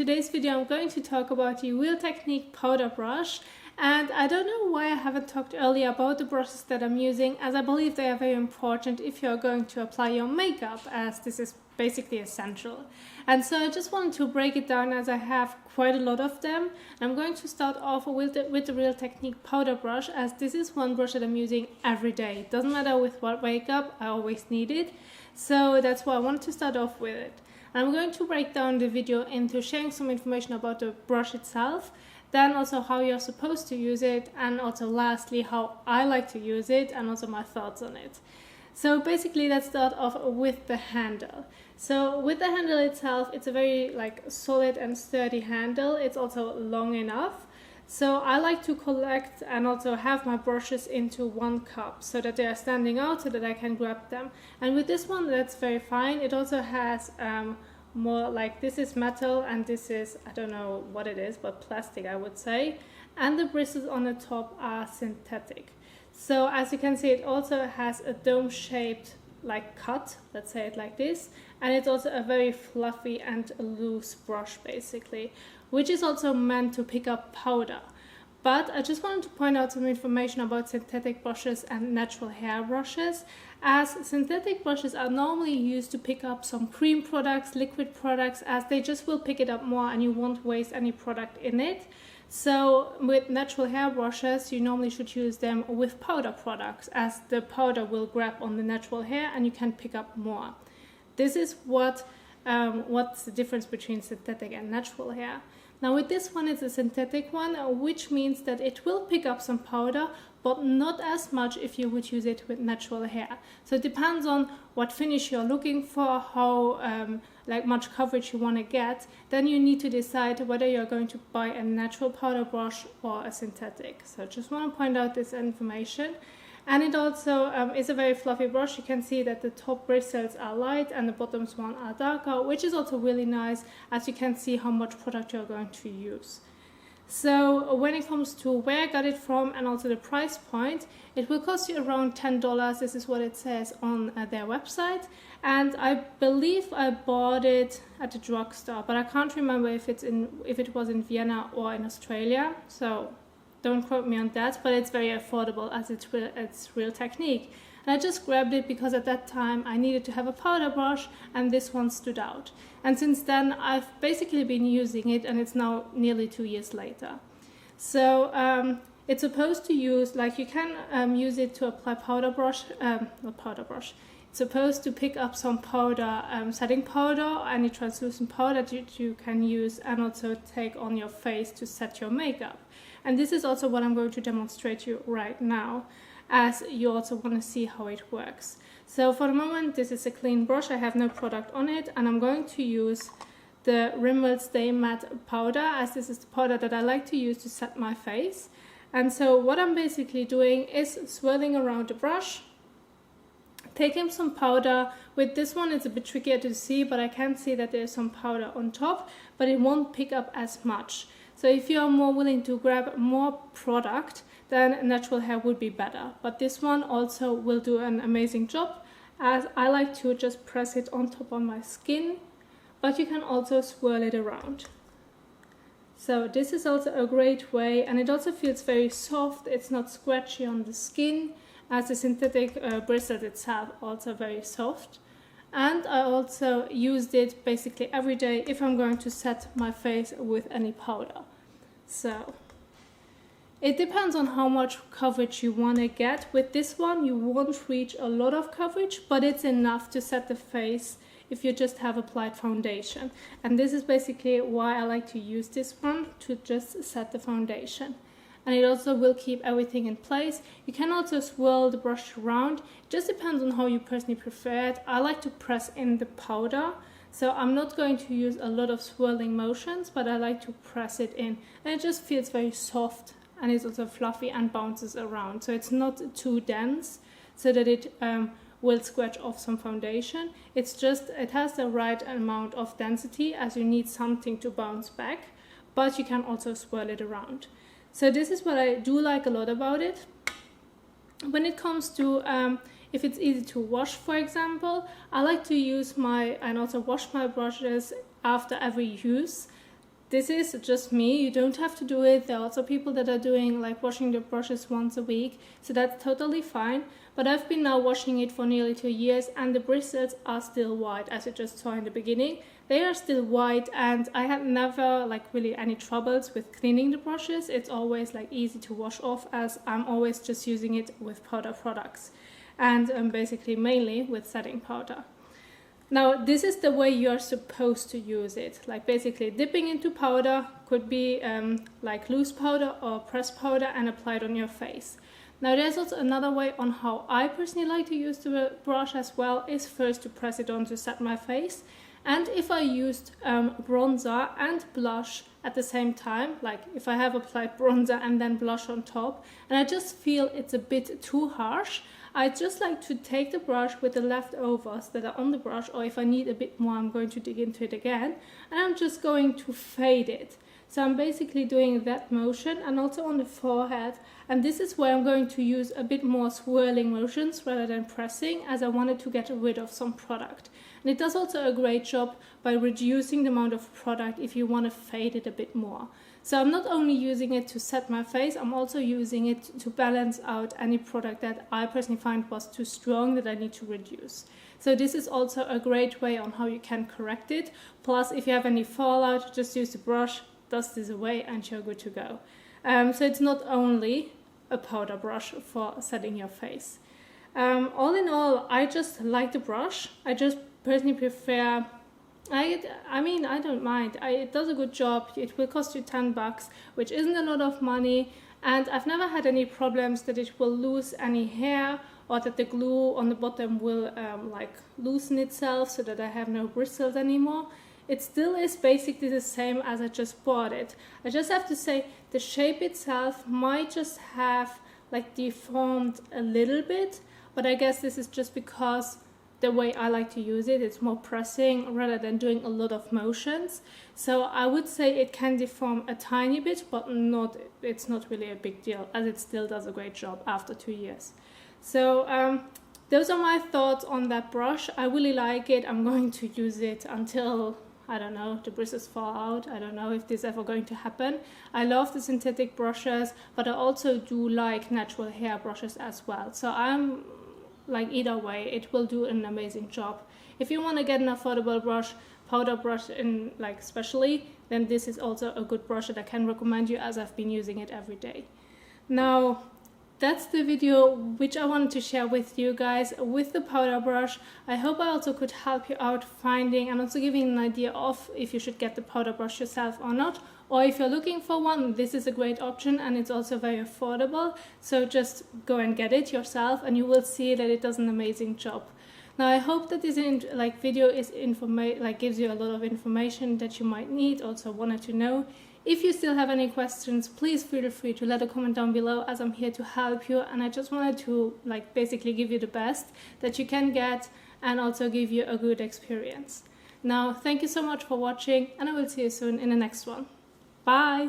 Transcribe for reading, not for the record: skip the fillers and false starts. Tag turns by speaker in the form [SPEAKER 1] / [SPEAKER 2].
[SPEAKER 1] today's video I'm going to talk about the Wheel Technique powder brush, and I don't know why I haven't talked earlier about the brushes that I'm using, as I believe they are very important if you're going to apply your makeup, as this is basically essential. And so I just wanted to break it down as I have quite a lot of them. I'm going to start off with the Wheel Technique powder brush, as this is one brush that I'm using every day. It doesn't matter with what makeup, I always need it. So that's why I wanted to start off with it. I'm going to break down the video into sharing some information about the brush itself, then also how you're supposed to use it, and also lastly how I like to use it and also my thoughts on it. So basically let's start off with the handle. So with the handle itself, it's a very solid and sturdy handle. It's also long enough. So I like to collect and also have my brushes into one cup so that they are standing out so that I can grab them. And with this one, that's very fine. It also has more this is metal and this is, I don't know what it is, but plastic I would say. And the bristles on the top are synthetic. So as you can see, it also has a dome-shaped cut, let's say it like this. And it's also a very fluffy and loose brush basically, which is also meant to pick up powder. But I just wanted to point out some information about synthetic brushes and natural hair brushes, as synthetic brushes are normally used to pick up some cream products, liquid products, as they just will pick it up more and you won't waste any product in it. So with natural hair brushes, you normally should use them with powder products, as the powder will grab on the natural hair and you can pick up more. This is what's the difference between synthetic and natural hair. Now with this one, it's a synthetic one, which means that it will pick up some powder, but not as much if you would use it with natural hair. So it depends on what finish you're looking for, how much coverage you want to get. Then you need to decide whether you're going to buy a natural powder brush or a synthetic. So I just want to point out this information. And it also is a very fluffy brush. You can see that the top bristles are light and the bottoms one are darker, which is also really nice, as you can see how much product you're going to use. So when it comes to where I got it from and also the price point, it will cost you around $10. This is what it says on their website. And I believe I bought it at the drugstore, but I can't remember if it was in Vienna or in Australia. So don't quote me on that, but it's very affordable as it's Wheel Technique. And I just grabbed it because at that time I needed to have a powder brush and this one stood out. And since then I've basically been using it, and it's now nearly 2 years later. So it's supposed to use, you can use it to apply powder brush, not powder brush. It's supposed to pick up some powder, setting powder, any translucent powder that you can use and also take on your face to set your makeup. And this is also what I'm going to demonstrate to you right now, as you also want to see how it works. So for the moment, this is a clean brush. I have no product on it, and I'm going to use the Rimmel Stay Matte powder, as this is the powder that I like to use to set my face. And so what I'm basically doing is swirling around the brush, taking some powder. With this one it's a bit trickier to see, but I can see that there's some powder on top, but it won't pick up as much. So if you are more willing to grab more product, then natural hair would be better. But this one also will do an amazing job, as I like to just press it on top on my skin, but you can also swirl it around. So this is also a great way, and it also feels very soft. It's not scratchy on the skin, as the synthetic bristles itself also very soft. And I also used it basically every day if I'm going to set my face with any powder. So it depends on how much coverage you want to get. With this one you won't reach a lot of coverage, but it's enough to set the face if you just have applied foundation. And this is basically why I like to use this one, to just set the foundation. And it also will keep everything in place. You can also swirl the brush around. It just depends on how you personally prefer it. I like to press in the powder, so I'm not going to use a lot of swirling motions, but I like to press it in. And it just feels very soft, and it's also fluffy and bounces around. So it's not too dense so that it will scratch off some foundation. It's just, it has the right amount of density, as you need something to bounce back, but you can also swirl it around. So this is what I do like a lot about it. When it comes to if it's easy to wash, for example, I like to use and also wash my brushes after every use. this is just me. You don't have to do it. There are also people that are doing like washing their brushes once a week, so that's totally fine. But I've been now washing it for nearly 2 years, and the bristles are still white, as you just saw in the beginning. They are still white, and I had never like really any troubles with cleaning the brushes. It's always like easy to wash off, as I'm always just using it with powder products, and basically mainly with setting powder. Now, this is the way you're supposed to use it. Like basically dipping into powder, could be like loose powder or pressed powder, and applied on your face. Now, there's also another way on how I personally like to use the brush as well, is first to press it on to set my face. And if I used bronzer and blush at the same time, like if I have applied bronzer and then blush on top, and I just feel it's a bit too harsh, I just like to take the brush with the leftovers that are on the brush, or if I need a bit more, I'm going to dig into it again, and I'm just going to fade it. So I'm basically doing that motion, and also on the forehead, and this is where I'm going to use a bit more swirling motions rather than pressing, as I wanted to get rid of some product. And it does also a great job by reducing the amount of product if you want to fade it a bit more. So I'm not only using it to set my face, I'm also using it to balance out any product that I personally find was too strong that I need to reduce. So this is also a great way on how you can correct it. Plus, if you have any fallout, just use the brush, dust this away, and you're good to go. So it's not only a powder brush for setting your face. All in all, I just like the brush. I just personally prefer, I mean, I don't mind. It does a good job. It will cost you $10, which isn't a lot of money. And I've never had any problems that it will lose any hair, or that the glue on the bottom will like loosen itself so that I have no bristles anymore. It still is basically the same as I just bought it. I just have to say the shape itself might just have like deformed a little bit, but I guess this is just because the way I like to use it, it's more pressing rather than doing a lot of motions. So I would say it can deform a tiny bit, but it's not really a big deal, as it still does a great job after 2 years. So those are my thoughts on that brush. I really like it. I'm going to use it until, I don't know, the bristles fall out. I don't know if this is ever going to happen. I love the synthetic brushes, but I also do like natural hair brushes as well. So I'm like, either way, it will do an amazing job. If you want to get an affordable brush, powder brush in like especially, then this is also a good brush that I can recommend you, as I've been using it every day. Now, that's the video which I wanted to share with you guys with the powder brush. I hope I also could help you out finding and also giving an idea of if you should get the powder brush yourself or not. Or if you're looking for one, this is a great option, and it's also very affordable. So just go and get it yourself, and you will see that it does an amazing job. Now, I hope that this video is gives you a lot of information that you might need, also wanted to know. If you still have any questions, please feel free to let a comment down below, as I'm here to help you, and I just wanted to basically give you the best that you can get and also give you a good experience. Now, thank you so much for watching, and I will see you soon in the next one. Bye!